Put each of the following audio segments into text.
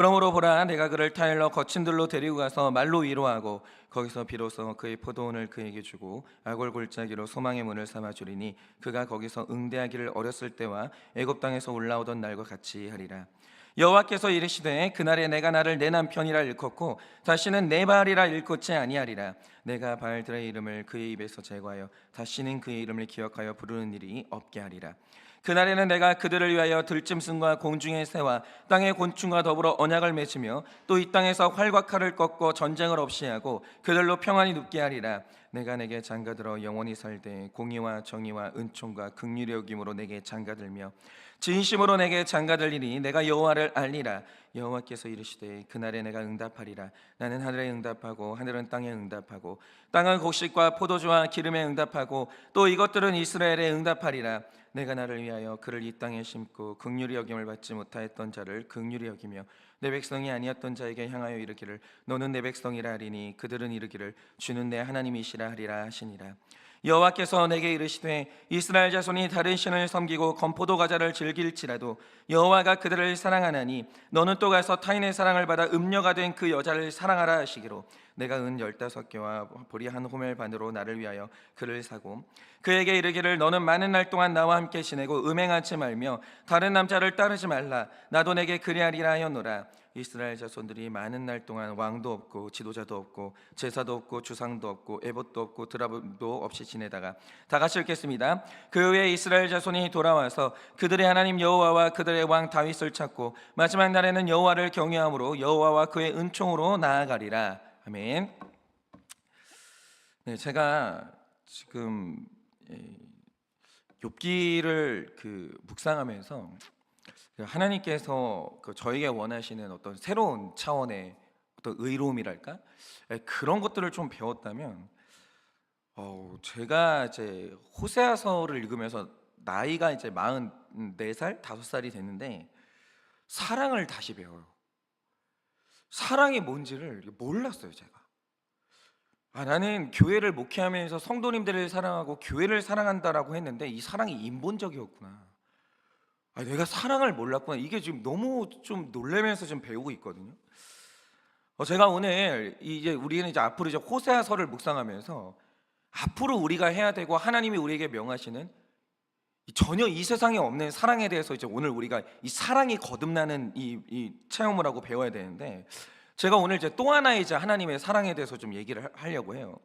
그러므로 보라, 내가 그를 타일러 거친 들로 데리고 가서 말로 위로하고 거기서 비로소 그의 포도원을 그에게 주고 아골 골짜기로 소망의 문을 삼아 주리니 그가 거기서 응대하기를 어렸을 때와 애굽 땅에서 올라오던 날과 같이 하리라. 여호와께서 이르시되 그날에 내가 나를 내 남편이라 일컫고 다시는 내 바알이라 일컫지 아니하리라. 내가 바알들의 이름을 그의 입에서 제거하여 다시는 그의 이름을 기억하여 부르는 일이 없게 하리라. 그날에는 내가 그들을 위하여 들짐승과 공중의 새와 땅의 곤충과 더불어 언약을 맺으며 또 이 땅에서 활과 칼을 꺾고 전쟁을 없이 하고 그들로 평안히 눕게 하리라. 내가 내게 장가들어 영원히 살되 공의와 정의와 은총과 긍휼의 여김으로 내게 장가들며 진심으로 내게 장가들리니 내가 여호와를 알리라. 여호와께서 이르시되 그날에 내가 응답하리라. 나는 하늘에 응답하고 하늘은 땅에 응답하고 땅은 곡식과 포도주와 기름에 응답하고 또 이것들은 이스라엘에 응답하리라. 내가 나를 위하여 그를 이 땅에 심고 긍휼히 여김을 받지 못하였던 자를 긍휼히 여기며 내 백성이 아니었던 자에게 향하여 이르기를 너는 내 백성이라 하리니 그들은 이르기를 주는 내 하나님이시라 하리라 하시니라. 여호와께서 내게 이르시되 이스라엘 자손이 다른 신을 섬기고 건포도 과자를 즐길지라도 여호와가 그들을 사랑하나니 너는 또 가서 타인의 사랑을 받아 음녀가 된 그 여자를 사랑하라 하시기로 내가 은 15개와 보리 한 호멜 반으로 나를 위하여 그를 사고 그에게 이르기를 너는 많은 날 동안 나와 함께 지내고 음행하지 말며 다른 남자를 따르지 말라. 나도 내게 그리하리라 하였노라. 이스라엘 자손들이 많은 날 동안 왕도 없고 지도자도 없고 제사도 없고 주상도 없고 에봇도 없고 드라붐도 없이 지내다가 다 같이 읽겠습니다. 그 후에 이스라엘 자손이 돌아와서 그들의 하나님 여호와와 그들의 왕 다윗을 찾고 마지막 날에는 여호와를 경외함으로 여호와와 그의 은총으로 나아가리라. 아멘. 네, 제가 지금 욥기를 묵상하면서 하나님께서 저에게 원하시는 어떤 새로운 차원의 어떤 의로움이랄까 그런 것들을 좀 배웠다면, 제가 이제 호세아서를 읽으면서 나이가 이제 44살, 5살이 됐는데 사랑을 다시 배워요. 사랑이 뭔지를 몰랐어요, 제가. 나는 교회를 목회하면서 성도님들을 사랑하고 교회를 사랑한다라고 했는데 이 사랑이 인본적이었구나. 내가 사랑을 몰랐구나. 이게 지금 너무 좀 놀라면서 좀 배우고 있거든요. 제가 오늘 우리는 이제 앞으로 이제 호세아서를 묵상하면서 앞으로 우리가 해야 되고 하나님이 우리에게 명하시는 전혀 이 세상에 없는 사랑에 대해서 이제 오늘 우리가 이 사랑이 거듭나는 이 체험을 하고 배워야 되는데, 제가 오늘 이제 또 하나의 이제 하나님의 사랑에 대해서 좀 얘기를 하려고 해요.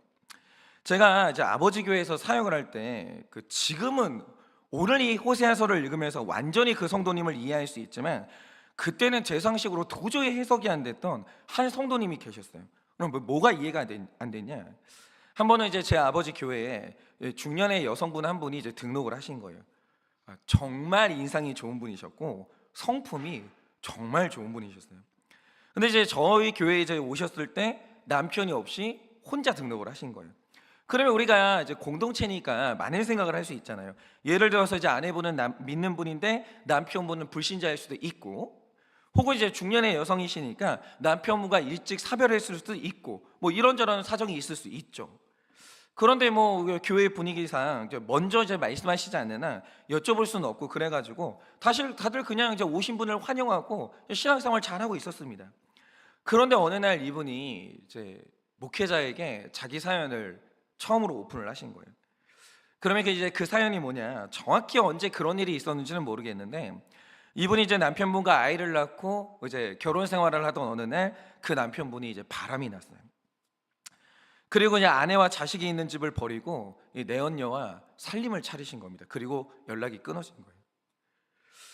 제가 이제 아버지 교회에서 사역을 할 때 지금은 오늘 이 호세아서를 읽으면서 완전히 그 성도님을 이해할 수 있지만 그때는 제 상식으로 도저히 해석이 안 됐던 한 성도님이 계셨어요. 그럼 뭐가 이해가 안 됐냐? 한 번은 이제 제 아버지 교회에 중년의 여성분 한 분이 이제 등록을 하신 거예요. 정말 인상이 좋은 분이셨고 성품이 정말 좋은 분이셨어요. 근데 이제 저희 교회에 이제 오셨을 때 남편이 없이 혼자 등록을 하신 거예요. 그러면 우리가 이제 공동체니까 많은 생각을 할 수 있잖아요. 예를 들어서 이제 아내분은 믿는 분인데 남편분은 불신자일 수도 있고, 혹은 이제 중년의 여성이시니까 남편분과 일찍 사별했을 수도 있고, 뭐 이런저런 사정이 있을 수 있죠. 그런데 뭐 교회 분위기상 먼저 이제 말씀하시지 않는 한 여쭤볼 수는 없고, 그래가지고 다들 그냥 이제 오신 분을 환영하고 신앙생활 잘 하고 있었습니다. 그런데 어느 날 이분이 이제 목회자에게 자기 사연을 처음으로 오픈을 하신 거예요. 그러면 이제 그 사연이 뭐냐, 정확히 언제 그런 일이 있었는지는 모르겠는데 이분이 이제 남편분과 아이를 낳고 이제 결혼 생활을 하던 어느 날 그 남편분이 이제 바람이 났어요. 그리고 이제 아내와 자식이 있는 집을 버리고 이 내연녀와 살림을 차리신 겁니다. 그리고 연락이 끊어진 거예요.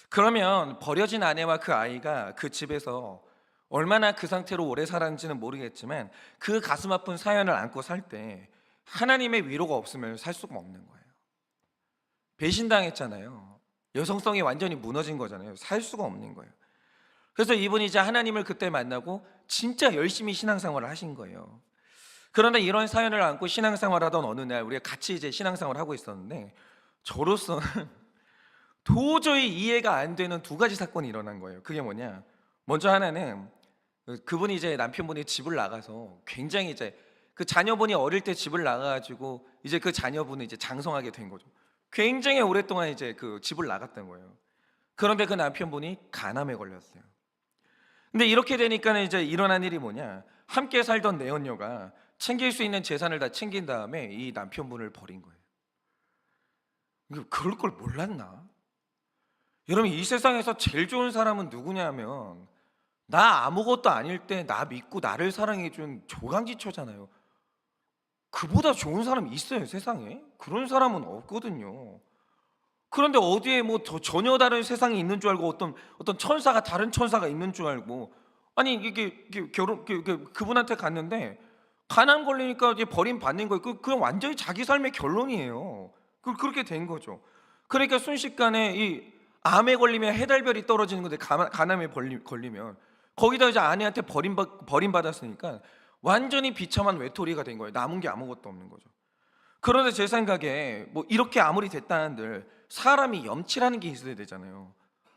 그러면 버려진 아내와 그 아이가 그 집에서 얼마나 그 상태로 오래 살았는지는 모르겠지만 그 가슴 아픈 사연을 안고 살 때 하나님의 위로가 없으면 살 수가 없는 거예요. 배신당했잖아요. 여성성이 완전히 무너진 거잖아요. 살 수가 없는 거예요. 그래서 이분이 이제 하나님을 그때 만나고 진짜 열심히 신앙생활을 하신 거예요. 그런데 이런 사연을 안고 신앙생활하던 어느 날 우리가 같이 이제 신앙생활을 하고 있었는데 저로서는 도저히 이해가 안 되는 두 가지 사건이 일어난 거예요. 그게 뭐냐? 먼저 하나는 그분이 이제 남편분이 집을 나가서 굉장히 이제 그 자녀분이 어릴 때 집을 나가가지고 이제 그 자녀분은 이제 장성하게 된 거죠. 굉장히 오랫동안 이제 그 집을 나갔던 거예요. 그런데 그 남편분이 간암에 걸렸어요. 근데 이렇게 되니까는 이제 일어난 일이 뭐냐? 함께 살던 내연녀가 챙길 수 있는 재산을 다 챙긴 다음에 이 남편분을 버린 거예요. 그럴 걸 몰랐나? 여러분, 이 세상에서 제일 좋은 사람은 누구냐면 나 아무것도 아닐 때 나 믿고 나를 사랑해 준 조강지처잖아요. 그보다 좋은 사람이 있어요, 세상에? 그런 사람은 없거든요. 그런데 어디에 뭐 전혀 다른 세상이 있는 줄 알고 어떤 천사가 다른 천사가 있는 줄 알고, 아니 이게 결혼 그분한테 갔는데 가난 걸리니까 이제 버림받는 거예요. 그냥 완전히 자기 삶의 결론이에요. 그렇게 된 거죠. 그러니까 순식간에 이 암에 걸리면 해달별이 떨어지는 건데, 간암에 걸리면 거기다 이제 아내한테 버림받았으니까 완전히 비참한 외톨이가 된 거예요. 남은 게 아무것도 없는 거죠. 그런데 제 생각에 뭐 이렇게 아무리 됐다 한들 사람이 염치라는 게 있어야 되잖아요.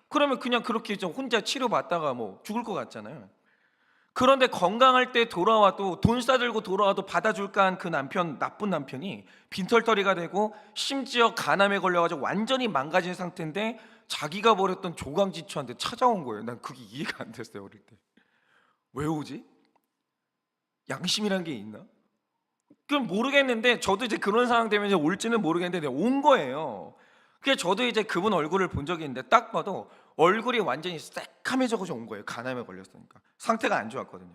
그러면 그냥 그렇게 좀 혼자 치료받다가 뭐 죽을 것 같잖아요. 그런데 건강할 때 돌아와도, 돈 싸들고 돌아와도 받아줄까 한 그 남편, 나쁜 남편이 빈털터리가 되고 심지어 간암에 걸려가지고 완전히 망가진 상태인데 자기가 버렸던 조강지추한테 찾아온 거예요. 난 그게 이해가 안 됐어요, 어릴 때. 왜 오지? 양심이란 게 있나? 그럼 모르겠는데, 저도 이제 그런 상황 되면 이제 올지는 모르겠는데 온 거예요. 그래서 저도 이제 그분 얼굴을 본 적이 있는데 딱 봐도 얼굴이 완전히 새카매져서 온 거예요. 간암에 걸렸으니까 상태가 안 좋았거든요.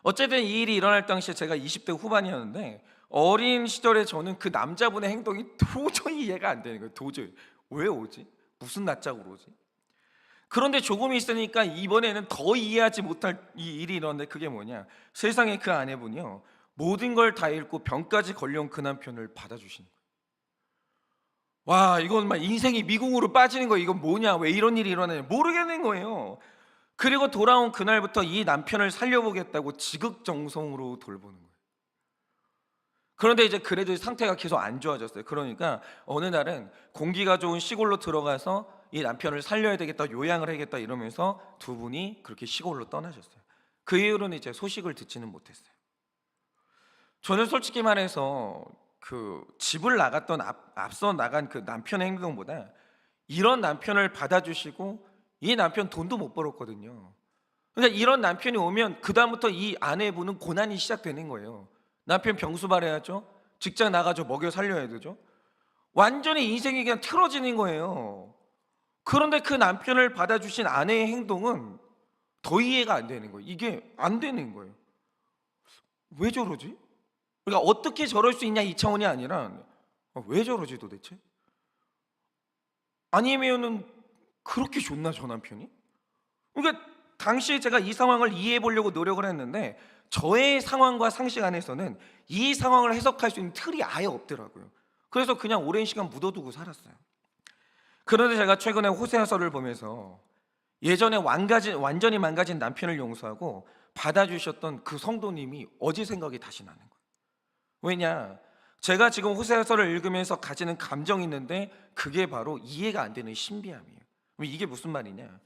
어쨌든 이 일이 일어날 당시에 제가 20대 후반이었는데, 어린 시절에 저는 그 남자분의 행동이 도저히 이해가 안 되는 거예요. 도저히. 왜 오지? 무슨 낯짝으로 오지? 그런데 조금 있으니까 이번에는 더 이해하지 못할 이 일이 일어났는데, 그게 뭐냐? 세상에 그 아내분이요, 모든 걸 다 잃고 병까지 걸려온 그 남편을 받아주시는 거예요. 와, 이건 막 인생이 미궁으로 빠지는 거예요. 이건 뭐냐? 왜 이런 일이 일어나냐? 모르겠는 거예요. 그리고 돌아온 그날부터 이 남편을 살려보겠다고 지극정성으로 돌보는 거예요. 그런데 이제 그래도 상태가 계속 안 좋아졌어요. 그러니까 어느 날은 공기가 좋은 시골로 들어가서 이 남편을 살려야 되겠다, 요양을 해야겠다 이러면서 두 분이 그렇게 시골로 떠나셨어요. 그 이후로는 이제 소식을 듣지는 못했어요. 저는 솔직히 말해서 그 집을 나갔던 앞서 나간 그 남편의 행동보다 이런 남편을 받아주시고, 이 남편 돈도 못 벌었거든요. 그러니까 이런 남편이 오면 그 다음부터 이 아내분은 고난이 시작되는 거예요. 남편 병수 발해야죠. 직장 나가죠. 먹여 살려야 되죠. 완전히 인생이 그냥 틀어지는 거예요. 그런데 그 남편을 받아주신 아내의 행동은 더 이해가 안 되는 거예요. 이게 안 되는 거예요. 왜 저러지? 그러니까 어떻게 저럴 수 있냐 이 차원이 아니라 왜 저러지 도대체? 아니면은 그렇게 좋나 저 남편이? 그러니까 당시에 제가 이 상황을 이해해 보려고 노력을 했는데 저의 상황과 상식 안에서는 이 상황을 해석할 수 있는 틀이 아예 없더라고요. 그래서 그냥 오랜 시간 묻어두고 살았어요. 그런데 제가 최근에 호세아서를 보면서 예전에 완전히 망가진 남편을 용서하고 받아주셨던 그 성도님이 어제 생각이 다시 나는 거예요. 왜냐? 제가 지금 호세아서를 읽으면서 가지는 감정이 있는데 그게 바로 이해가 안 되는 신비함이에요. 이게 무슨 말이냐?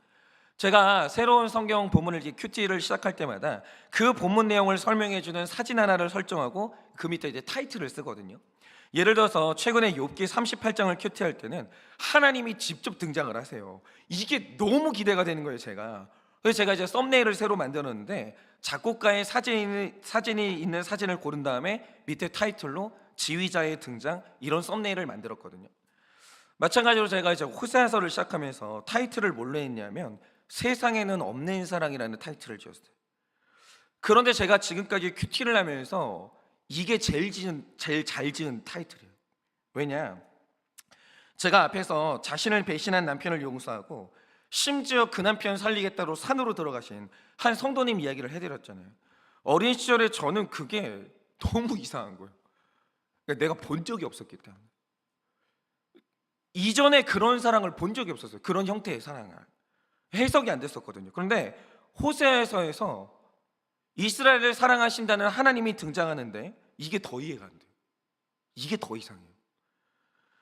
제가 새로운 성경 본문을 큐티를 시작할 때마다 그 본문 내용을 설명해주는 사진 하나를 설정하고 그 밑에 이제 타이틀을 쓰거든요. 예를 들어서 최근에 욥기 38장을 큐티할 때는 하나님이 직접 등장을 하세요. 이게 너무 기대가 되는 거예요, 제가. 그래서 제가 이제 썸네일을 새로 만들었는데 작곡가의 사진이 있는 사진을 고른 다음에 밑에 타이틀로 지휘자의 등장, 이런 썸네일을 만들었거든요. 마찬가지로 제가 이제 호세아서를 시작하면서 타이틀을 뭘로 했냐면 세상에는 없는 사랑이라는 타이틀을 지었어요. 그런데 제가 지금까지 큐티를 하면서 이게 제일 잘 지은 타이틀이에요. 왜냐? 제가 앞에서 자신을 배신한 남편을 용서하고 심지어 그 남편 살리겠다고 산으로 들어가신 한 성도님 이야기를 해드렸잖아요. 어린 시절에 저는 그게 너무 이상한 거예요. 그러니까 내가 본 적이 없었기 때문에. 이전에 그런 사랑을 본 적이 없었어요. 그런 형태의 사랑을 해석이 안 됐었거든요. 그런데 호세아서에서 이스라엘을 사랑하신다는 하나님이 등장하는데 이게 더 이해가 안 돼요. 이게 더 이상해요.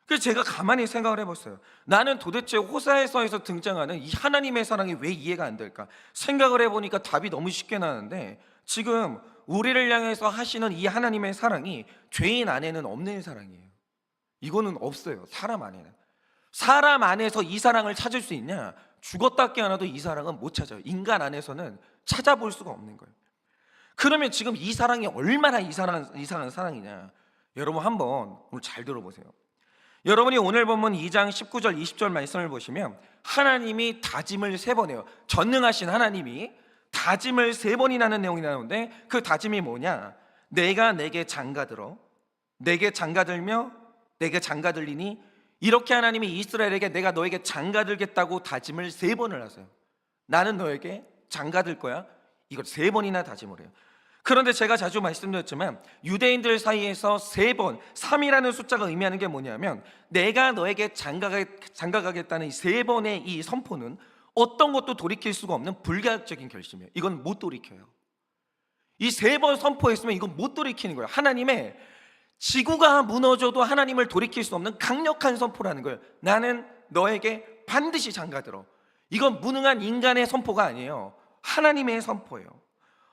그래서 제가 가만히 생각을 해봤어요. 나는 도대체 호세아서에서 등장하는 이 하나님의 사랑이 왜 이해가 안 될까? 생각을 해보니까 답이 너무 쉽게 나는데, 지금 우리를 향해서 하시는 이 하나님의 사랑이 죄인 안에는 없는 사랑이에요. 이거는 없어요. 사람 안에는. 사람 안에서 이 사랑을 찾을 수 있냐? 죽었다 깨어나도 이 사랑은 못 찾아요. 인간 안에서는 찾아볼 수가 없는 거예요. 그러면 지금 이 사랑이 얼마나 이상한 사랑이냐, 여러분 한번 오늘 잘 들어보세요. 여러분이 오늘 본문 2장 19절 20절 말씀을 보시면 하나님이 다짐을 3번 해요. 전능하신 하나님이 다짐을 3번이나 하는 내용이 나오는데, 그 다짐이 뭐냐? 내가 내게 장가들어 내게 장가들며 내게 장가들리니, 이렇게 하나님이 이스라엘에게 내가 너에게 장가들겠다고 다짐을 3번을 하세요. 나는 너에게 장가들 거야. 이걸 3번이나 다짐을 해요. 그런데 제가 자주 말씀드렸지만 유대인들 사이에서 3번, 3이라는 숫자가 의미하는 게 뭐냐면, 내가 너에게 장가가겠다는 이 3번의 이 선포는 어떤 것도 돌이킬 수가 없는 불가역적인 결심이에요. 이건 못 돌이켜요. 이 3번 선포했으면 이건 못 돌이키는 거예요. 하나님의, 지구가 무너져도 하나님을 돌이킬 수 없는 강력한 선포라는 거예요. 나는 너에게 반드시 장가들어. 이건 무능한 인간의 선포가 아니에요. 하나님의 선포예요.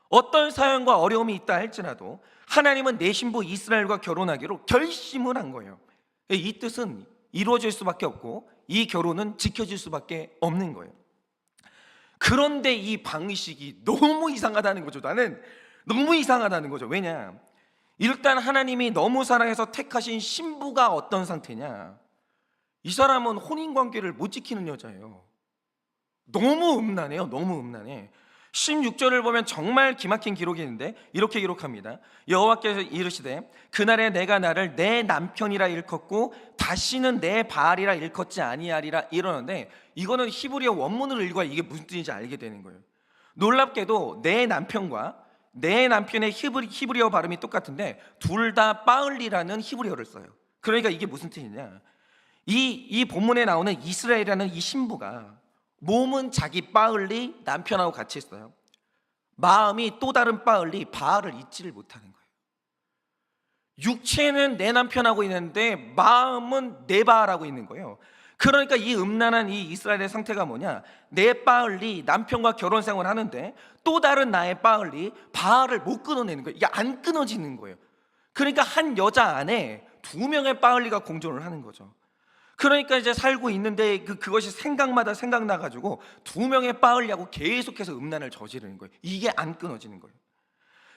어떤 사연과 어려움이 있다 할지라도 하나님은 내 신부 이스라엘과 결혼하기로 결심을 한 거예요. 이 뜻은 이루어질 수밖에 없고 이 결혼은 지켜질 수밖에 없는 거예요. 그런데 이 방식이 너무 이상하다는 거죠. 나는 너무 이상하다는 거죠. 왜냐? 일단 하나님이 너무 사랑해서 택하신 신부가 어떤 상태냐? 이 사람은 혼인관계를 못 지키는 여자예요. 너무 음란해요. 너무 음란해. 16절을 보면 정말 기막힌 기록이 있는데 이렇게 기록합니다. 여호와께서 이르시되 그날에 내가 나를 내 남편이라 일컫고 다시는 내 바알이라 일컫지 아니하리라 이러는데, 이거는 히브리어 원문을 읽어야 이게 무슨 뜻인지 알게 되는 거예요. 놀랍게도 내 남편과 내 남편의 히브리어 발음이 똑같은데 둘 다 바을리라는 히브리어를 써요. 그러니까 이게 무슨 뜻이냐, 이 본문에 나오는 이스라엘이라는 이 신부가 몸은 자기 바을리 남편하고 같이 있어요. 마음이 또 다른 바을리 바알을 잊지를 못하는 거예요. 육체는 내 남편하고 있는데 마음은 내 바알하고 있는 거예요. 그러니까 이 음란한 이 이스라엘의 상태가 뭐냐, 내 바을리 남편과 결혼 생활을 하는데 또 다른 나의 바을리 바알을 못 끊어내는 거예요. 이게 안 끊어지는 거예요. 그러니까 한 여자 안에 2명의 바을리가 공존을 하는 거죠. 그러니까 이제 살고 있는데 그것이 생각마다 생각나가지고 2명의 바을리하고 계속해서 음란을 저지르는 거예요. 이게 안 끊어지는 거예요.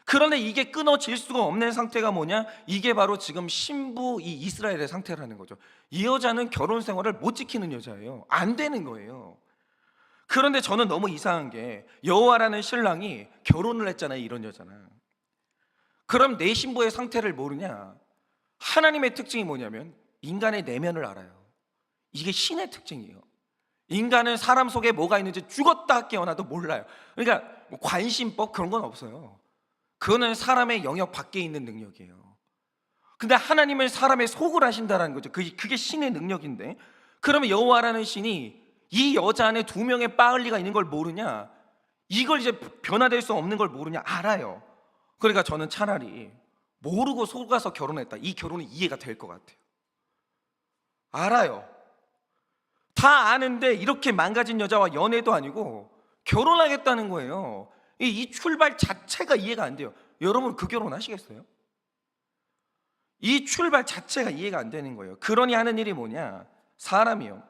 그런데 이게 끊어질 수가 없는 상태가 뭐냐, 이게 바로 지금 신부 이 이스라엘의 상태라는 거죠. 이 여자는 결혼 생활을 못 지키는 여자예요. 안 되는 거예요. 그런데 저는 너무 이상한 게, 여호와라는 신랑이 결혼을 했잖아요. 이런 여자는. 그럼 내 신부의 상태를 모르냐? 하나님의 특징이 뭐냐면 인간의 내면을 알아요. 이게 신의 특징이에요. 인간은 사람 속에 뭐가 있는지 죽었다 깨어나도 몰라요. 그러니까 뭐 관심법 그런 건 없어요. 그거는 사람의 영역 밖에 있는 능력이에요. 근데 하나님은 사람의 속을 아신다는 거죠. 그게 신의 능력인데, 그러면 여호와라는 신이 이 여자 안에 2명의 바을리가 있는 걸 모르냐? 이걸 이제 변화될 수 없는 걸 모르냐? 알아요. 그러니까 저는 차라리 모르고 속아서 결혼했다, 이 결혼이 이해가 될 것 같아요. 알아요. 다 아는데 이렇게 망가진 여자와 연애도 아니고 결혼하겠다는 거예요. 이 출발 자체가 이해가 안 돼요. 여러분 그 결혼 하시겠어요? 이 출발 자체가 이해가 안 되는 거예요. 그러니 하는 일이 뭐냐, 사람이요,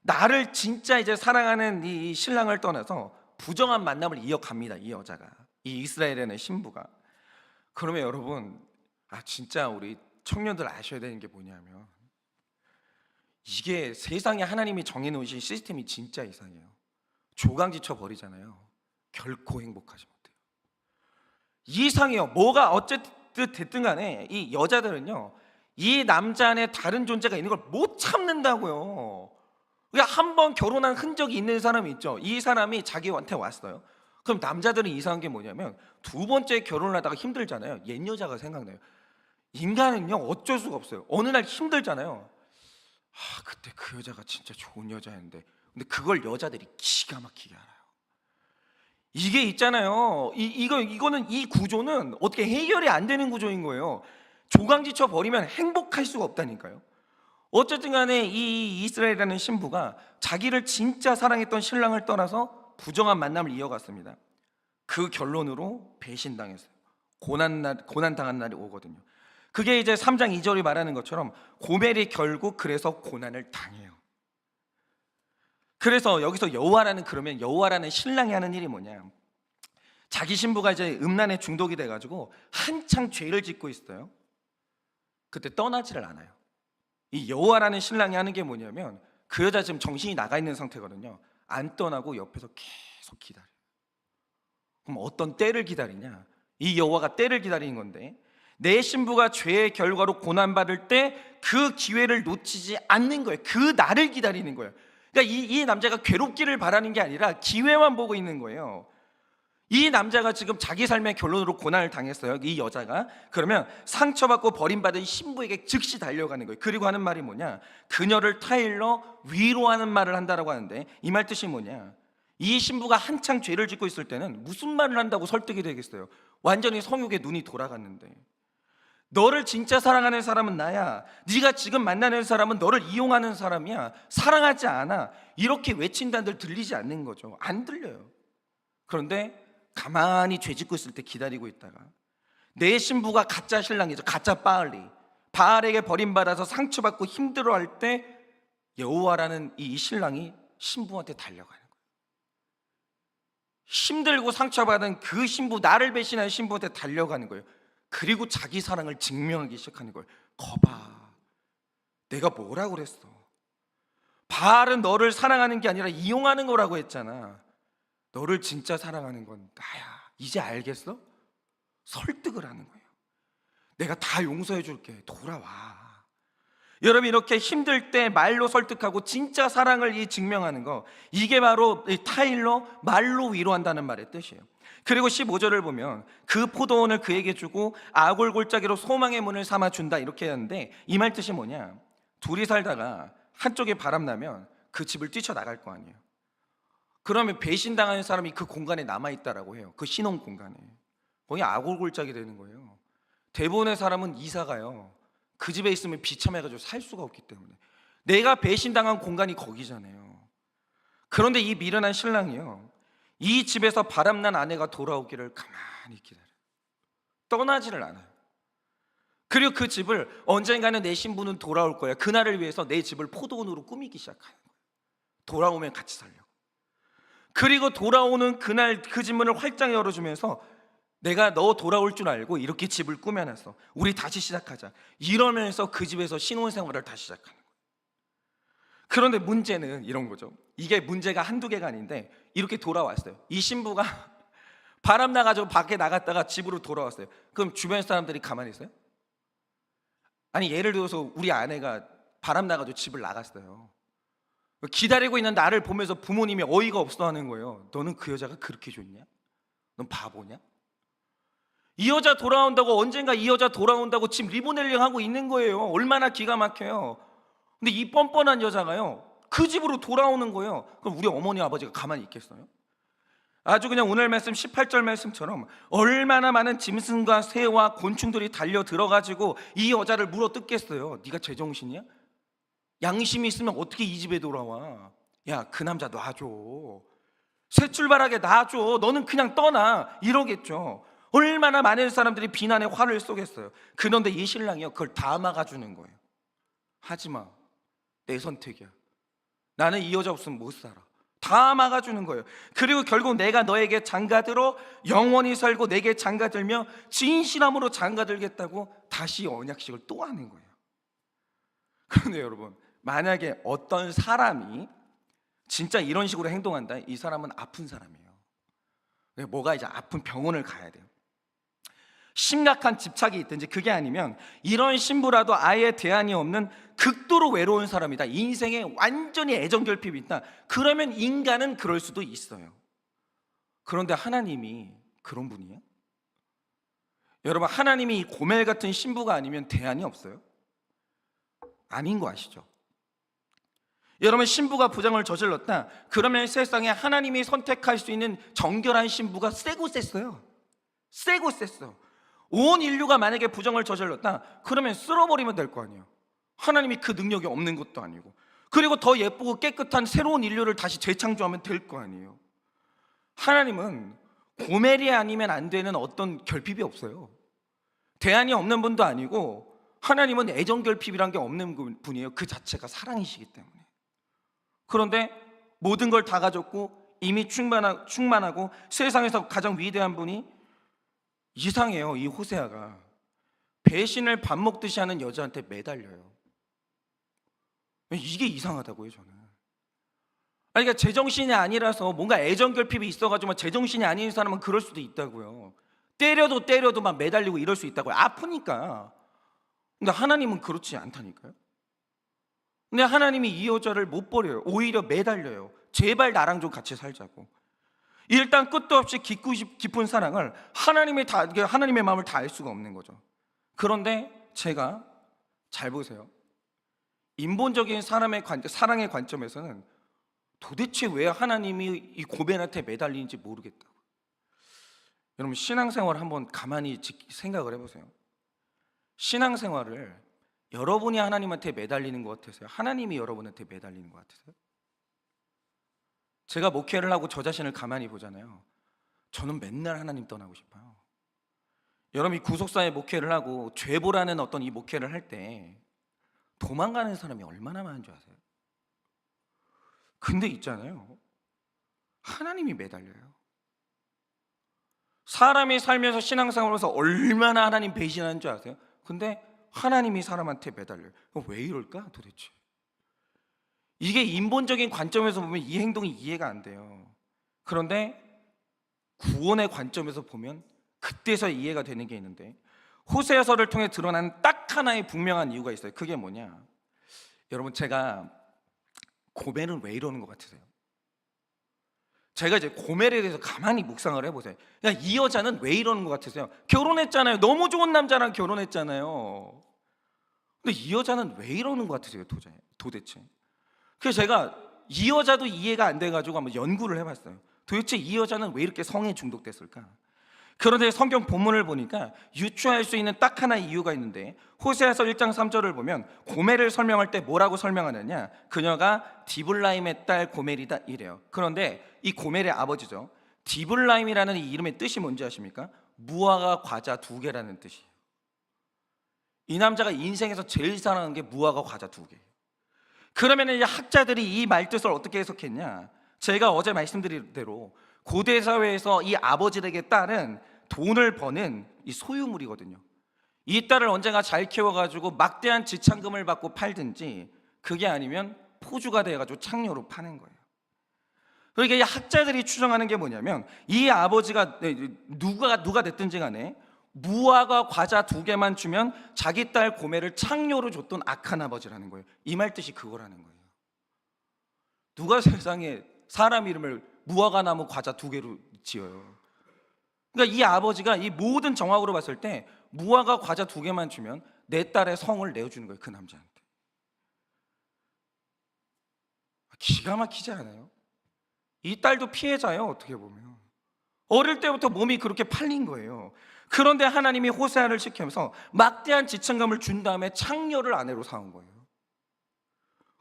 나를 진짜 이제 사랑하는 이 신랑을 떠나서 부정한 만남을 이어갑니다. 이 여자가, 이 이스라엘의 신부가. 그러면 여러분, 진짜 우리 청년들 아셔야 되는 게 뭐냐면, 이게 세상에 하나님이 정해놓으신 시스템이 진짜 이상해요. 조강지쳐 버리잖아요. 결코 행복하지 못해요. 이상해요. 뭐가 어쨌든 됐든 간에 이 여자들은요, 이 남자 안에 다른 존재가 있는 걸 못 참는다고요. 그러니까 한번 결혼한 흔적이 있는 사람이 있죠. 이 사람이 자기한테 왔어요. 그럼 남자들은 이상한 게 뭐냐면 2번째 결혼을 하다가 힘들잖아요. 옛 여자가 생각나요. 인간은요 어쩔 수가 없어요. 어느 날 힘들잖아요. 그때 그 여자가 진짜 좋은 여자였는데, 근데 그걸 여자들이 기가 막히게 알아요. 이게 있잖아요. 이거는 이 구조는 어떻게 해결이 안 되는 구조인 거예요. 조강지쳐 버리면 행복할 수가 없다니까요. 어쨌든 간에 이 이스라엘이라는 신부가 자기를 진짜 사랑했던 신랑을 떠나서 부정한 만남을 이어갔습니다. 그 결론으로 배신당했어요. 고난당한 날이 오거든요. 그게 이제 3장 2절이 말하는 것처럼 고멜이 결국 그래서 고난을 당해요. 그래서 여기서 여호와라는, 그러면 여호와라는 신랑이 하는 일이 뭐냐, 자기 신부가 이제 음란에 중독이 돼가지고 한창 죄를 짓고 있어요. 그때 떠나지를 않아요. 이 여호와라는 신랑이 하는 게 뭐냐면, 그 여자 지금 정신이 나가 있는 상태거든요. 안 떠나고 옆에서 계속 기다려요. 그럼 어떤 때를 기다리냐, 이 여호와가 때를 기다리는 건데, 내 신부가 죄의 결과로 고난받을 때 그 기회를 놓치지 않는 거예요. 그 날을 기다리는 거예요. 그러니까 이 남자가 괴롭기를 바라는 게 아니라 기회만 보고 있는 거예요. 이 남자가 지금 자기 삶의 결론으로 고난을 당했어요, 이 여자가. 그러면 상처받고 버림받은 신부에게 즉시 달려가는 거예요. 그리고 하는 말이 뭐냐, 그녀를 타일러 위로하는 말을 한다라고 하는데, 이 말 뜻이 뭐냐, 이 신부가 한창 죄를 짓고 있을 때는 무슨 말을 한다고 설득이 되겠어요? 완전히 성욕에 눈이 돌아갔는데, 너를 진짜 사랑하는 사람은 나야, 네가 지금 만나는 사람은 너를 이용하는 사람이야, 사랑하지 않아, 이렇게 외친다들 들리지 않는 거죠. 안 들려요. 그런데 가만히 죄 짓고 있을 때 기다리고 있다가, 내 신부가 가짜 신랑이죠, 가짜 바알에게 버림받아서 상처받고 힘들어할 때 여호와라는 이 신랑이 신부한테 달려가는 거예요. 힘들고 상처받은 그 신부, 나를 배신한 신부한테 달려가는 거예요. 그리고 자기 사랑을 증명하기 시작하는 거예요. 거봐, 내가 뭐라고 그랬어? 바알은 너를 사랑하는 게 아니라 이용하는 거라고 했잖아. 너를 진짜 사랑하는 건 나야. 이제 알겠어? 설득을 하는 거예요. 내가 다 용서해 줄게, 돌아와. 여러분, 이렇게 힘들 때 말로 설득하고 진짜 사랑을 증명하는 거, 이게 바로 타일러, 말로 위로한다는 말의 뜻이에요. 그리고 15절을 보면 그 포도원을 그에게 주고 아골골짜기로 소망의 문을 삼아준다, 이렇게 하는데, 이 말 뜻이 뭐냐, 둘이 살다가 한쪽에 바람나면 그 집을 뛰쳐나갈 거 아니에요. 그러면 배신당하는 사람이 그 공간에 남아있다라고 해요. 그 신혼 공간에. 거기 아골골짜기 되는 거예요. 대부분의 사람은 이사가요, 그 집에 있으면 비참해가지고 살 수가 없기 때문에. 내가 배신당한 공간이 거기잖아요. 그런데 이 미련한 신랑이요, 이 집에서 바람난 아내가 돌아오기를 가만히 기다려요. 떠나지를 않아요. 그리고 그 집을, 언젠가는 내 신부는 돌아올 거야, 그날을 위해서 내 집을 포도원으로 꾸미기 시작하는 거예요. 돌아오면 같이 살려고. 그리고 돌아오는 그날 그 집 문을 활짝 열어주면서, 내가 너 돌아올 줄 알고 이렇게 집을 꾸며놨어, 우리 다시 시작하자, 이러면서 그 집에서 신혼생활을 다시 시작하는 거예요. 그런데 문제는 이런 거죠. 이게 문제가 한두 개가 아닌데, 이렇게 돌아왔어요. 이 신부가 바람 나가지고 밖에 나갔다가 집으로 돌아왔어요. 그럼 주변 사람들이 가만히 있어요? 아니, 예를 들어서 우리 아내가 바람 나가지고 집을 나갔어요. 기다리고 있는 나를 보면서 부모님이 어이가 없어 하는 거예요. 너는 그 여자가 그렇게 좋냐? 넌 바보냐? 이 여자 돌아온다고, 언젠가 이 여자 돌아온다고 지금 리모델링 하고 있는 거예요. 얼마나 기가 막혀요. 근데 이 뻔뻔한 여자가요, 그 집으로 돌아오는 거예요. 그럼 우리 어머니 아버지가 가만히 있겠어요? 아주 그냥 오늘 말씀 18절 말씀처럼 얼마나 많은 짐승과 새와 곤충들이 달려 들어가지고 이 여자를 물어 뜯겠어요. 네가 제정신이야? 양심이 있으면 어떻게 이 집에 돌아와? 야, 그 남자 놔줘, 새 출발하게 놔줘, 너는 그냥 떠나, 이러겠죠. 얼마나 많은 사람들이 비난의 화를 쏘겠어요. 그런데 이 신랑이요, 그걸 다 막아주는 거예요. 하지마, 내 선택이야, 나는 이 여자 없으면 못 살아, 다 막아주는 거예요. 그리고 결국 내가 너에게 장가들어 영원히 살고 내게 장가들며 진실함으로 장가들겠다고 다시 언약식을 또 하는 거예요. 그런데 여러분, 만약에 어떤 사람이 진짜 이런 식으로 행동한다, 이 사람은 아픈 사람이에요. 뭐가 이제 아픈 병원을 가야 돼요. 심각한 집착이 있든지, 그게 아니면 이런 신부라도 아예 대안이 없는 극도로 외로운 사람이다, 인생에 완전히 애정결핍이 있다, 그러면 인간은 그럴 수도 있어요. 그런데 하나님이 그런 분이에요? 여러분, 하나님이 이 고멜 같은 신부가 아니면 대안이 없어요? 아닌 거 아시죠? 여러분, 신부가 부정을 저질렀다, 그러면 세상에 하나님이 선택할 수 있는 정결한 신부가 세고 셌어요. 세고 셌어. 온 인류가 만약에 부정을 저질렀다, 그러면 쓸어버리면 될 거 아니에요. 하나님이 그 능력이 없는 것도 아니고. 그리고 더 예쁘고 깨끗한 새로운 인류를 다시 재창조하면 될 거 아니에요. 하나님은 고멜이 아니면 안 되는 어떤 결핍이 없어요. 대안이 없는 분도 아니고, 하나님은 애정결핍이란 게 없는 분이에요. 그 자체가 사랑이시기 때문에. 그런데 모든 걸 다 가졌고 이미 충만하고 세상에서 가장 위대한 분이 이상해요. 이 호세아가 배신을 밥 먹듯이 하는 여자한테 매달려요. 이게 이상하다고요, 저는. 아니, 그러니까 제정신이 아니라서 뭔가 애정 결핍이 있어가지고 제정신이 아닌 사람은 그럴 수도 있다고요. 때려도 막 매달리고 이럴 수 있다고요. 아프니까. 근데 하나님은 그렇지 않다니까요. 근데 하나님이 이 여자를 못 버려요. 오히려 매달려요. 제발 나랑 좀 같이 살자고. 일단 끝도 없이 깊은 사랑을 하나님의 마음을 다 알 수가 없는 거죠. 그런데 제가 잘 보세요. 인본적인 사랑의 관점에서는 도대체 왜 하나님이 이 고멜한테 매달리는지 모르겠다고. 여러분, 신앙생활 한번 가만히 생각을 해보세요. 신앙생활을 여러분이 하나님한테 매달리는 것 같으세요? 하나님이 여러분한테 매달리는 것 같으세요? 제가 목회를 하고 저 자신을 가만히 보잖아요. 저는 맨날 하나님 떠나고 싶어요. 여러분이 구속사의 목회를 하고 죄보라는 어떤 이 목회를 할 때 도망가는 사람이 얼마나 많은 줄 아세요? 근데 있잖아요, 하나님이 매달려요. 사람이 살면서 신앙생활에서 얼마나 하나님 배신하는 줄 아세요? 근데 하나님이 사람한테 매달려요. 왜 이럴까 도대체? 이게 인본적인 관점에서 보면 이 행동이 이해가 안 돼요. 그런데 구원의 관점에서 보면 그때서 이해가 되는 게 있는데, 호세아서를 통해 드러난 딱 하나의 분명한 이유가 있어요. 그게 뭐냐? 여러분, 제가 고멜은 왜 이러는 것 같으세요? 제가 이제 고멜에 대해서 가만히 묵상을 해보세요. 이 여자는 왜 이러는 것 같으세요? 결혼했잖아요. 너무 좋은 남자랑 결혼했잖아요. 근데 이 여자는 왜 이러는 것 같으세요, 도대체? 그래서 제가 이 여자도 이해가 안 돼가지고 한번 연구를 해봤어요. 도대체 이 여자는 왜 이렇게 성에 중독됐을까? 그런데 성경 본문을 보니까 유추할 수 있는 딱 하나의 이유가 있는데, 호세아서 1장 3절을 보면 고멜을 설명할 때 뭐라고 설명하느냐? 그녀가 디블라임의 딸 고멜이다 이래요. 그런데 이 고멜의 아버지죠, 디블라임이라는 이 이름의 뜻이 뭔지 아십니까? 무화과 과자 2개라는 뜻이에요. 이 남자가 인생에서 제일 사랑하는 게 무화과 과자 2개. 그러면 이제 학자들이 이 말뜻을 어떻게 해석했냐? 제가 어제 말씀드린 대로 고대 사회에서 이 아버지에게 딸은 돈을 버는 이 소유물이거든요. 이 딸을 언젠가 잘 키워가지고 막대한 지참금을 받고 팔든지, 그게 아니면 포주가 돼가지고 창녀로 파는 거예요. 그러니까 이 학자들이 추정하는 게 뭐냐면, 이 아버지가 누가 됐든지 간에 무화과 과자 2개만 주면 자기 딸 고멜을 창녀로 줬던 악한 아버지라는 거예요. 이 말 뜻이 그거라는 거예요. 누가 세상에 사람 이름을 무화과 나무 과자 2개로 지어요? 그러니까 이 아버지가 이 모든 정황으로 봤을 때 무화과 과자 2개만 주면 내 딸의 성을 내어주는 거예요, 그 남자한테. 기가 막히지 않아요? 이 딸도 피해자예요, 어떻게 보면. 어릴 때부터 몸이 그렇게 팔린 거예요. 그런데 하나님이 호세아를 시키면서 막대한 지참금을 준 다음에 창녀를 아내로 삼은 거예요.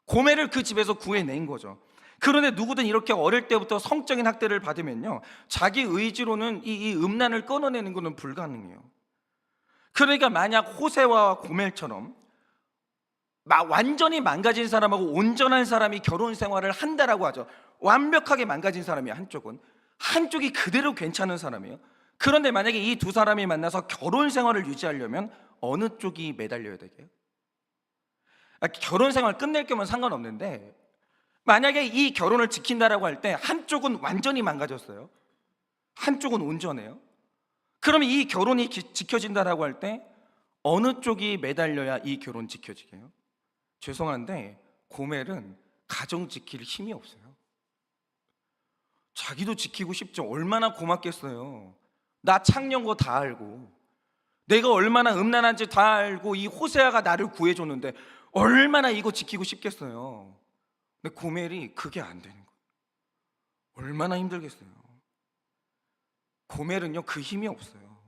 고멜을 그 집에서 구해낸 거죠. 그런데 누구든 이렇게 어릴 때부터 성적인 학대를 받으면요, 자기 의지로는 이 음란을 끊어내는 것은 불가능해요. 그러니까 만약 호세와 고멜처럼 완전히 망가진 사람하고 온전한 사람이 결혼 생활을 한다라고 하죠. 완벽하게 망가진 사람이 한쪽이 그대로 괜찮은 사람이에요. 그런데 만약에 이 두 사람이 만나서 결혼 생활을 유지하려면 어느 쪽이 매달려야 되게요? 결혼 생활 끝낼 거면 상관없는데, 만약에 이 결혼을 지킨다라고 할 때 한쪽은 완전히 망가졌어요, 한쪽은 온전해요. 그러면 이 결혼이 지켜진다라고 할 때 어느 쪽이 매달려야 이 결혼 지켜지게요? 죄송한데 고멜은 가정 지킬 힘이 없어요. 자기도 지키고 싶죠. 얼마나 고맙겠어요. 나 창녀인 거 다 알고, 내가 얼마나 음란한지 다 알고 이 호세아가 나를 구해줬는데 얼마나 이거 지키고 싶겠어요. 근데 고멜이 그게 안 되는 거예요. 얼마나 힘들겠어요. 고멜은요, 그 힘이 없어요.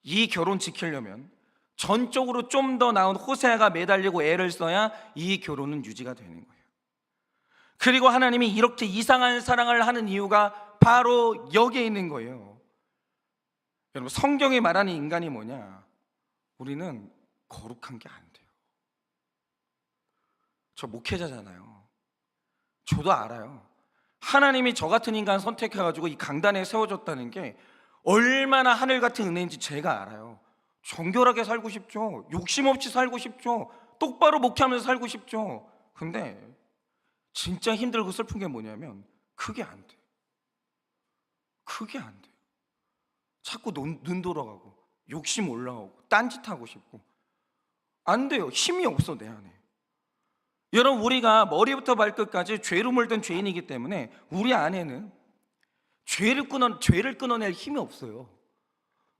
이 결혼 지키려면 전적으로 좀 더 나은 호세아가 매달리고 애를 써야 이 결혼은 유지가 되는 거예요. 그리고 하나님이 이렇게 이상한 사랑을 하는 이유가 바로 여기에 있는 거예요. 여러분, 성경이 말하는 인간이 뭐냐? 우리는 거룩한 게 안 돼요. 저 목회자잖아요. 저도 알아요. 하나님이 저 같은 인간 선택해가지고 이 강단에 세워줬다는 게 얼마나 하늘 같은 은혜인지 제가 알아요. 정결하게 살고 싶죠. 욕심 없이 살고 싶죠. 똑바로 목회하면서 살고 싶죠. 근데 진짜 힘들고 슬픈 게 뭐냐면 그게 안 돼요. 그게 안 돼요. 자꾸 눈 돌아가고 욕심 올라오고 딴짓하고 싶고 안 돼요. 힘이 없어 내 안에. 여러분, 우리가 머리부터 발끝까지 죄로 물든 죄인이기 때문에 우리 안에는 죄를 끊어낼 힘이 없어요.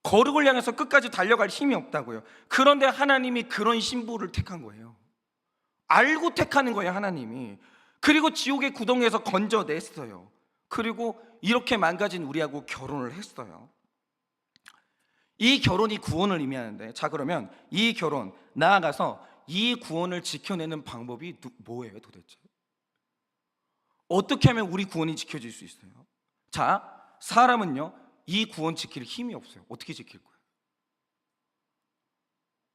거룩을 향해서 끝까지 달려갈 힘이 없다고요. 그런데 하나님이 그런 신부를 택한 거예요. 알고 택하는 거예요, 하나님이. 그리고 지옥의 구덩이에서 건져냈어요. 그리고 이렇게 망가진 우리하고 결혼을 했어요. 이 결혼이 구원을 의미하는데, 자, 그러면 이 결혼, 나아가서 이 구원을 지켜내는 방법이 뭐예요 도대체? 어떻게 하면 우리 구원이 지켜질 수 있어요? 자, 사람은요 이 구원 지킬 힘이 없어요. 어떻게 지킬 거예요?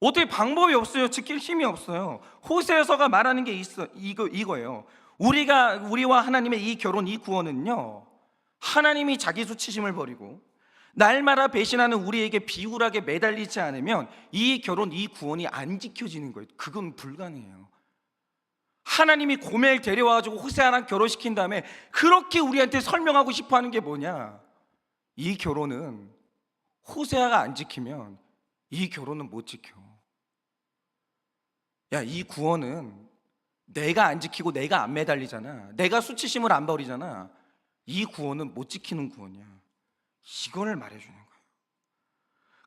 어떻게 방법이 없어요. 지킬 힘이 없어요. 호세아서가 말하는 게 이거예요. 우리와 하나님의 이 결혼, 이 구원은요, 하나님이 자기 수치심을 버리고 날마다 배신하는 우리에게 비굴하게 매달리지 않으면 이 결혼, 이 구원이 안 지켜지는 거예요. 그건 불가능해요. 하나님이 고멜 데려와가지고 호세아랑 결혼시킨 다음에 그렇게 우리한테 설명하고 싶어하는 게 뭐냐? 이 결혼은 호세아가 안 지키면 이 결혼은 못 지켜. 야, 이 구원은 내가 안 지키고 내가 안 매달리잖아. 내가 수치심을 안 버리잖아. 이 구원은 못 지키는 구원이야. 이걸 말해주는 거예요.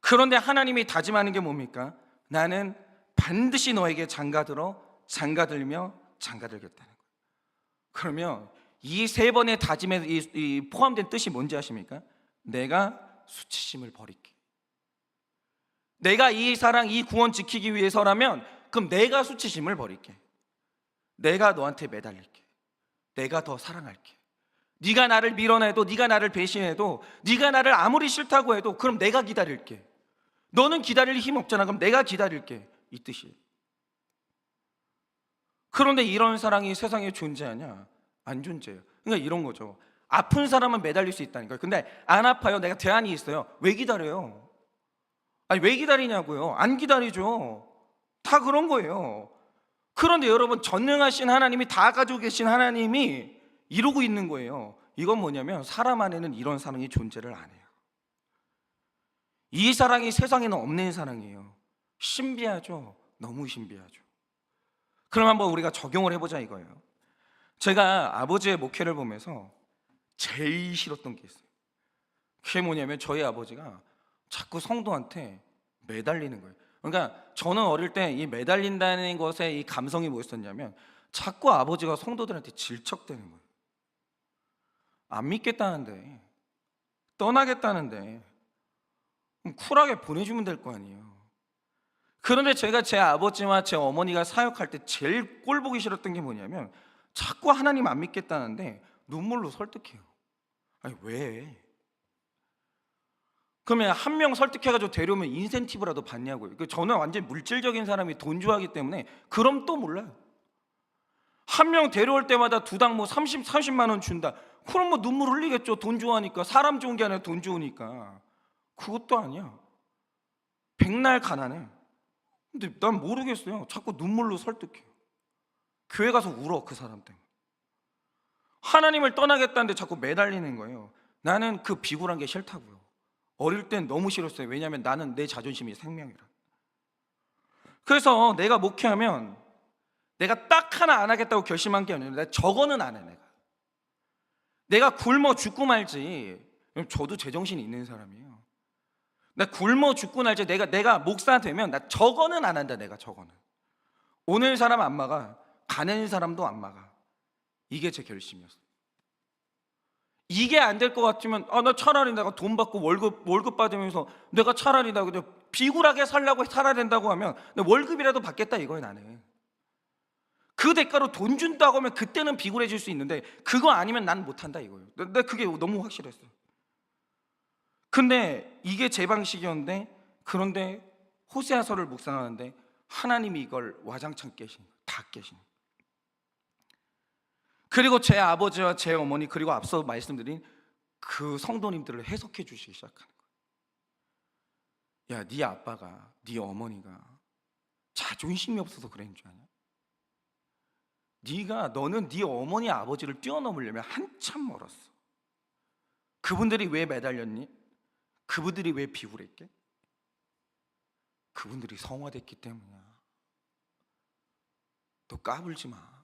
그런데 하나님이 다짐하는 게 뭡니까? 나는 반드시 너에게 장가들어 장가들며 장가들겠다는 거예요. 그러면 이 세 번의 다짐에 포함된 뜻이 뭔지 아십니까? 내가 수치심을 버릴게. 내가 이 사랑, 이 구원 지키기 위해서라면 그럼 내가 수치심을 버릴게. 내가 너한테 매달릴게. 내가 더 사랑할게. 네가 나를 밀어내도, 네가 나를 배신해도, 네가 나를 아무리 싫다고 해도 그럼 내가 기다릴게. 너는 기다릴 힘 없잖아. 그럼 내가 기다릴게. 이 뜻이에요. 그런데 이런 사랑이 세상에 존재하냐? 안 존재해요. 그러니까 이런 거죠. 아픈 사람은 매달릴 수 있다니까요. 근데 안 아파요. 내가 대안이 있어요. 왜 기다려요? 아니, 왜 기다리냐고요? 안 기다리죠. 다 그런 거예요. 그런데 여러분, 전능하신 하나님이, 다 가지고 계신 하나님이 이러고 있는 거예요. 이건 뭐냐면 사람 안에는 이런 사랑이 존재를 안 해요. 이 사랑이 세상에는 없는 사랑이에요. 신비하죠? 너무 신비하죠. 그럼 한번 우리가 적용을 해보자 이거예요. 제가 아버지의 목회를 보면서 제일 싫었던 게 있어요. 그게 뭐냐면 저희 아버지가 자꾸 성도한테 매달리는 거예요. 그러니까 저는 어릴 때 이 매달린다는 것에 이 감성이 뭐였었냐면 자꾸 아버지가 성도들한테 질척대는 거예요. 안 믿겠다는데, 떠나겠다는데 쿨하게 보내주면 될 거 아니에요. 그런데 제가 제 아버지와 제 어머니가 사역할 때 제일 꼴 보기 싫었던 게 뭐냐면 자꾸 하나님 안 믿겠다는데 눈물로 설득해요. 아니, 왜? 그러면 한 명 설득해가지고 데려오면 인센티브라도 받냐고요. 저는 완전 물질적인 사람이, 돈 좋아하기 때문에 그럼 또 몰라요. 한 명 데려올 때마다 두당 뭐 30만 원 준다. 그럼 뭐 눈물 흘리겠죠. 돈 좋아하니까. 사람 좋은 게 아니라 돈 좋으니까. 그것도 아니야. 백날 가난해. 근데 난 모르겠어요. 자꾸 눈물로 설득해요. 교회 가서 울어, 그 사람 때문에. 하나님을 떠나겠다는데 자꾸 매달리는 거예요. 나는 그 비굴한 게 싫다고요. 어릴 땐 너무 싫었어요. 왜냐하면 나는 내 자존심이 생명이라. 그래서 내가 목회하면 내가 딱 하나 안 하겠다고 결심한 게 아니라 저거는 안 해. 내가 굶어 죽고 말지. 저도 제정신이 있는 사람이에요. 나 굶어 죽고 날지. 내가 목사 되면 나 저거는 안 한다. 내가 저거는. 오는 사람 안 막아, 가는 사람도 안 막아. 이게 제 결심이었어요. 이게 안 될 것 같으면 나 차라리 내가 돈 받고 월급 받으면서 내가 차라리 나 그냥 비굴하게 살라고 살아야 된다고 하면 월급이라도 받겠다 이거예요. 나는 그 대가로 돈 준다고 하면 그때는 비굴해질 수 있는데 그거 아니면 난 못한다 이거예요. 나 그게 너무 확실했어요. 근데 이게 제 방식이었는데, 그런데 호세아서를 묵상하는데 하나님이 이걸 와장창 깨신, 다 깨신. 그리고 제 아버지와 제 어머니, 그리고 앞서 말씀드린 그 성도님들을 해석해 주시기 시작하는 거예요. 야, 네 아빠가, 네 어머니가 자존심이 없어서 그런 줄 아냐? 너는 네 어머니 아버지를 뛰어넘으려면 한참 멀었어. 그분들이 왜 매달렸니? 그분들이 왜 비굴했게? 그분들이 성화됐기 때문이야. 너 까불지 마.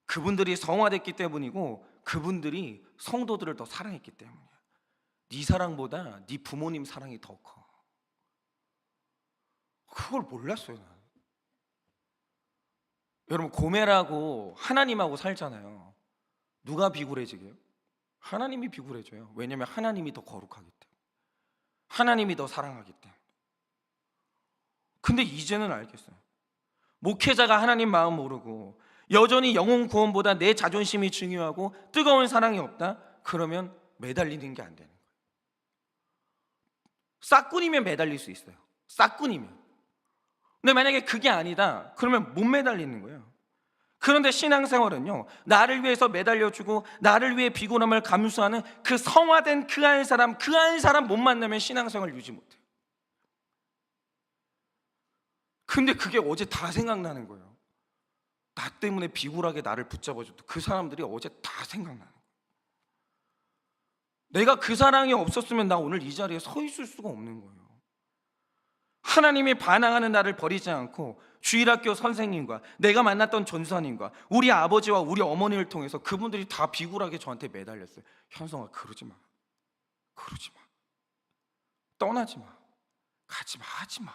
그분들이 성화됐기 때문이고, 그분들이 성도들을 더 사랑했기 때문이야. 네 사랑보다 네 부모님 사랑이 더 커. 그걸 몰랐어요, 나는. 여러분, 고멜하고 하나님하고 살잖아요. 누가 비굴해지게요? 하나님이 비굴해져요. 왜냐하면 하나님이 더 거룩하기 때문에, 하나님이 더 사랑하기 때문에. 근데 이제는 알겠어요. 목회자가 하나님 마음 모르고 여전히 영혼 구원보다 내 자존심이 중요하고 뜨거운 사랑이 없다? 그러면 매달리는 게 안 되는 거예요. 싹군이면 매달릴 수 있어요. 싹군이면. 근데 만약에 그게 아니다, 그러면 못 매달리는 거예요. 그런데 신앙생활은요, 나를 위해서 매달려주고 나를 위해 비굴함을 감수하는 그 성화된 그 한 사람 못 만나면 신앙생활 유지 못해요. 근데 그게 어제 다 생각나는 거예요. 나 때문에 비굴하게 나를 붙잡아줬던 그 사람들이 어제 다 생각나는 거예요. 내가 그 사랑이 없었으면 나 오늘 이 자리에 서 있을 수가 없는 거예요. 하나님이 반항하는 나를 버리지 않고 주일학교 선생님과 내가 만났던 전사님과 우리 아버지와 우리 어머니를 통해서 그분들이 다 비굴하게 저한테 매달렸어요. 현성아, 그러지 마. 그러지 마. 떠나지 마. 가지 마. 하지 마.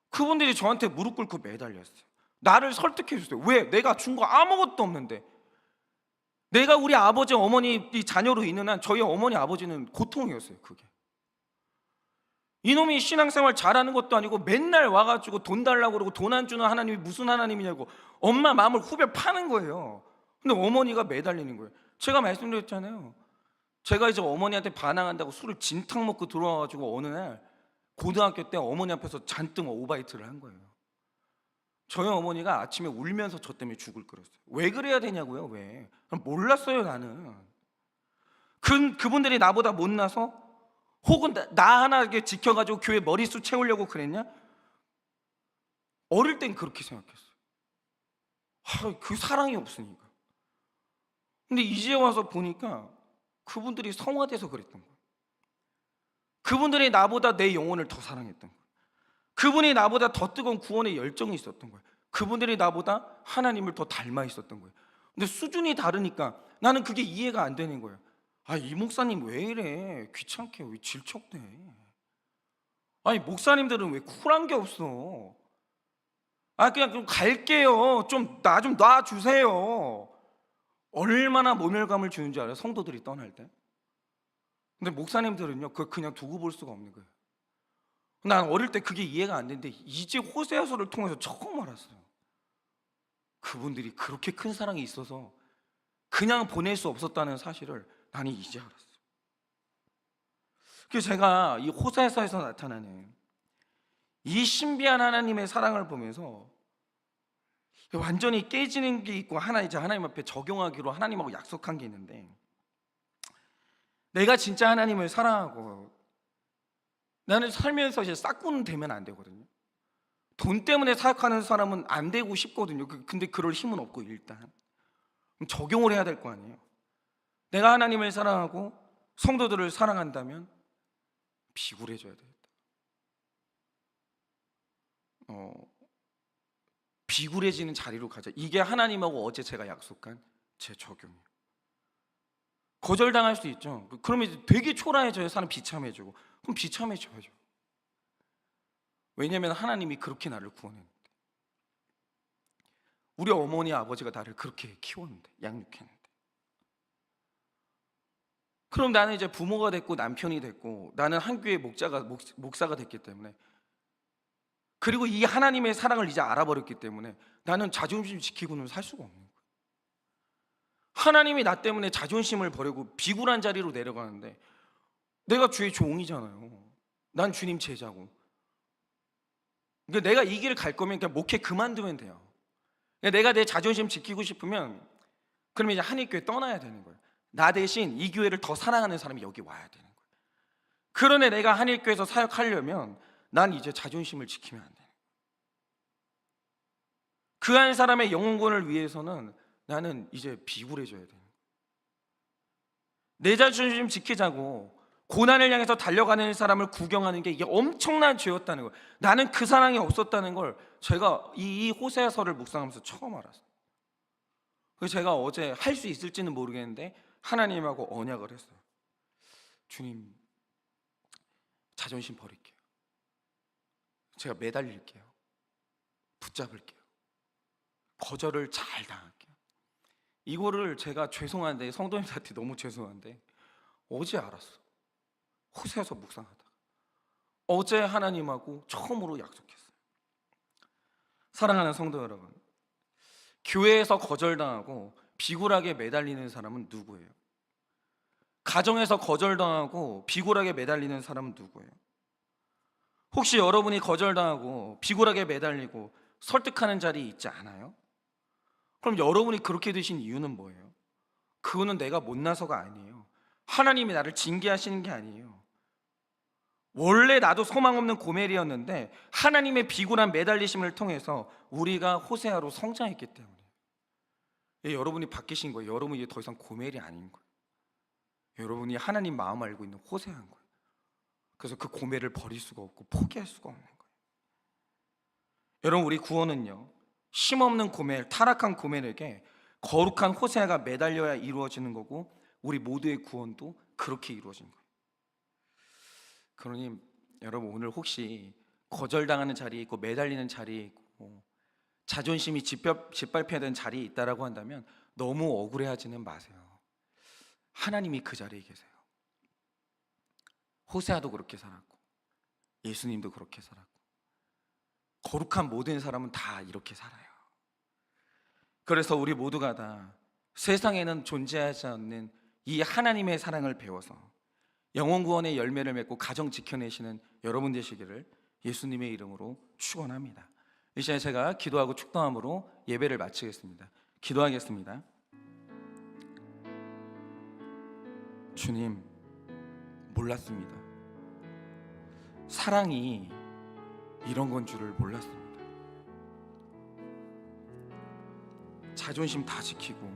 그분들이 저한테 무릎 꿇고 매달렸어요. 나를 설득해 줬어요. 왜? 내가 준 거 아무것도 없는데. 내가 우리 아버지 어머니 자녀로 있는 한 저희 어머니 아버지는 고통이었어요. 그게. 이놈이 신앙생활 잘하는 것도 아니고 맨날 와가지고 돈 달라고 그러고, 돈 안 주는 하나님이 무슨 하나님이냐고 엄마 마음을 후벼 파는 거예요. 근데 어머니가 매달리는 거예요. 제가 말씀드렸잖아요. 제가 이제 어머니한테 반항한다고 술을 진탕 먹고 들어와가지고 어느 날 고등학교 때 어머니 앞에서 잔뜩 오바이트를 한 거예요. 저희 어머니가 아침에 울면서 저 때문에 죽을 끓였어요. 왜 그래야 되냐고요? 왜? 몰랐어요, 나는. 그분들이 나보다 못나서, 혹은 나 하나 이렇게 지켜가지고 교회 머리수 채우려고 그랬냐? 어릴 땐 그렇게 생각했어요. 그 사랑이 없으니까. 근데 이제 와서 보니까 그분들이 성화돼서 그랬던 거예요. 그분들이 나보다 내 영혼을 더 사랑했던 거예요. 그분이 나보다 더 뜨거운 구원의 열정이 있었던 거예요. 그분들이 나보다 하나님을 더 닮아 있었던 거예요. 근데 수준이 다르니까 나는 그게 이해가 안 되는 거예요. 이 목사님 왜 이래? 귀찮게 왜 질척대? 아니, 목사님들은 왜 쿨한 게 없어? 그냥 좀 갈게요. 나 좀 놔주세요. 얼마나 모멸감을 주는지 알아요? 성도들이 떠날 때. 근데 목사님들은요, 그걸 그냥 두고 볼 수가 없는 거예요. 난 어릴 때 그게 이해가 안 되는데 이제 호세아서를 통해서 처음 알았어요. 그분들이 그렇게 큰 사랑이 있어서 그냥 보낼 수 없었다는 사실을 나는 이제 알았어요. 그래서 제가 이 호세아서에서 나타나는 이 신비한 하나님의 사랑을 보면서 완전히 깨지는 게 있고, 이제 하나님 앞에 적용하기로 하나님하고 약속한 게 있는데, 내가 진짜 하나님을 사랑하고 나는 살면서 이제 싹군 되면 안 되거든요. 돈 때문에 사역하는 사람은 안 되고 싶거든요. 근데 그럴 힘은 없고, 일단 적용을 해야 될 거 아니에요. 내가 하나님을 사랑하고 성도들을 사랑한다면 비굴해져야 되겠다. 비굴해지는 자리로 가자. 이게 하나님하고 어제 제가 약속한 제 적용이에요. 거절당할 수 있죠. 그러면 이제 되게 초라해져요. 사람 비참해지고. 그럼 비참해져야죠. 왜냐하면 하나님이 그렇게 나를 구원했는데, 우리 어머니 아버지가 나를 그렇게 키웠는데, 양육했는데. 그럼 나는 이제 부모가 됐고 남편이 됐고 나는 한 교회 목사가 됐기 때문에, 그리고 이 하나님의 사랑을 이제 알아버렸기 때문에 나는 자존심 지키고는 살 수가 없는 거예요. 하나님이 나 때문에 자존심을 버리고 비굴한 자리로 내려가는데, 내가 주의 종이잖아요. 난 주님 제자고. 그러니까 내가 이 길을 갈 거면 그냥 목회 그만두면 돼요. 내가 내 자존심 지키고 싶으면 그러면 이제 한일교회 떠나야 되는 거예요. 나 대신 이 교회를 더 사랑하는 사람이 여기 와야 되는 거예요. 그러네 내가 한일교회에서 사역하려면 난 이제 자존심을 지키면 안 돼. 그 한 사람의 영혼권을 위해서는 나는 이제 비굴해져야 돼. 내 자존심 지키자고 고난을 향해서 달려가는 사람을 구경하는 게 이게 엄청난 죄였다는 거예요. 나는 그 사랑이 없었다는 걸 제가 이 호세아서를 묵상하면서 처음 알았어요. 그래서 제가 어제 할 수 있을지는 모르겠는데 하나님하고 언약을 했어요. 주님, 자존심 버릴게요. 제가 매달릴게요. 붙잡을게요. 거절을 잘 당할게요. 이거를 제가 죄송한데 성도님들한테 너무 죄송한데 어제 알았어. 호세아서 묵상하다가 어제 하나님하고 처음으로 약속했어요. 사랑하는 성도 여러분, 교회에서 거절당하고 비굴하게 매달리는 사람은 누구예요? 가정에서 거절당하고 비굴하게 매달리는 사람은 누구예요? 혹시 여러분이 거절당하고 비굴하게 매달리고 설득하는 자리에 있지 않아요? 그럼 여러분이 그렇게 되신 이유는 뭐예요? 그거는 내가 못나서가 아니에요. 하나님이 나를 징계하시는 게 아니에요. 원래 나도 소망 없는 고멜이었는데 하나님의 비굴한 매달리심을 통해서 우리가 호세아로 성장했기 때문에 여러분이 바뀌신 거예요. 여러분이 이제 더 이상 고멜이 아닌 거예요. 여러분이 하나님 마음 알고 있는 호세아인 거예요. 그래서 그 고멜을 버릴 수가 없고 포기할 수가 없는 거예요. 여러분, 우리 구원은요, 힘없는 고멜, 타락한 고멜에게 거룩한 호세아가 매달려야 이루어지는 거고 우리 모두의 구원도 그렇게 이루어진 거예요. 그러니 여러분, 오늘 혹시 거절당하는 자리에 있고 매달리는 자리에 있고 자존심이 짓밟혀야 되는 자리에 있다라고 한다면 너무 억울해하지는 마세요. 하나님이 그 자리에 계세요. 호세아도 그렇게 살았고 예수님도 그렇게 살았고 거룩한 모든 사람은 다 이렇게 살아요. 그래서 우리 모두가 다 세상에는 존재하지 않는 이 하나님의 사랑을 배워서 영혼 구원의 열매를 맺고 가정 지켜내시는 여러분 되시기를 예수님의 이름으로 축원합니다. 이 시간에 제가 기도하고 축도함으로 예배를 마치겠습니다. 기도하겠습니다. 주님, 몰랐습니다. 사랑이 이런 건 줄을 몰랐습니다. 자존심 다 지키고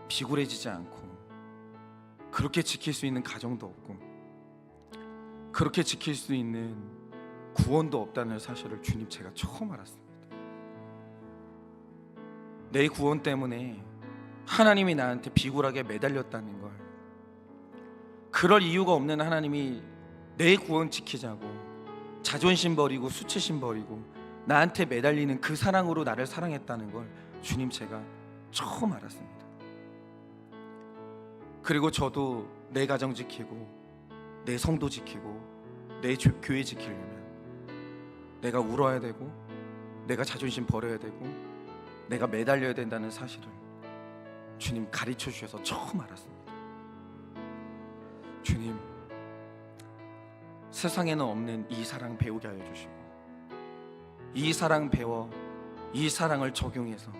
비굴해지지 않고 그렇게 지킬 수 있는 가정도 없고 그렇게 지킬 수 있는 구원도 없다는 사실을 주님, 제가 처음 알았습니다. 내 구원 때문에 하나님이 나한테 비굴하게 매달렸다는 걸, 그럴 이유가 없는 하나님이 내 구원 지키자고 자존심 버리고 수치심 버리고 나한테 매달리는 그 사랑으로 나를 사랑했다는 걸 주님, 제가 처음 알았습니다. 그리고 저도 내 가정 지키고 내 성도 지키고 내 교회 지키려면 내가 울어야 되고 내가 자존심 버려야 되고 내가 매달려야 된다는 사실을 주님 가르쳐 주셔서 처음 알았습니다. 주님, 세상에는 없는 이 사랑 배우게 하여 주시고 이 사랑 배워 이 사랑을 적용해서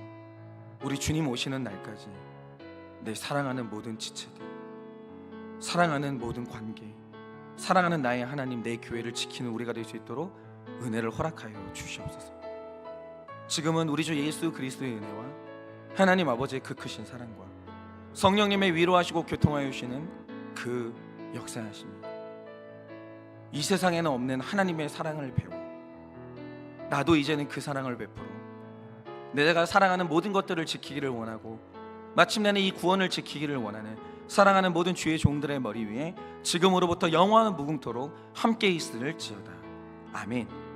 우리 주님 오시는 날까지 내 사랑하는 모든 지체들, 사랑하는 모든 관계, 사랑하는 나의 하나님, 내 교회를 지키는 우리가 될 수 있도록 은혜를 허락하여 주시옵소서. 지금은 우리 주 예수 그리스도의 은혜와 하나님 아버지의 그 크신 사랑과 성령님의 위로하시고 교통하여 주시는 그 역사하심이 이 세상에는 없는 하나님의 사랑을 배워 나도 이제는 그 사랑을 베풀어 내가 사랑하는 모든 것들을 지키기를 원하고 마침내는 이 구원을 지키기를 원하는 사랑하는 모든 주의 종들의 머리 위에 지금으로부터 영원한 무궁토록 함께 있을지어다. 아멘.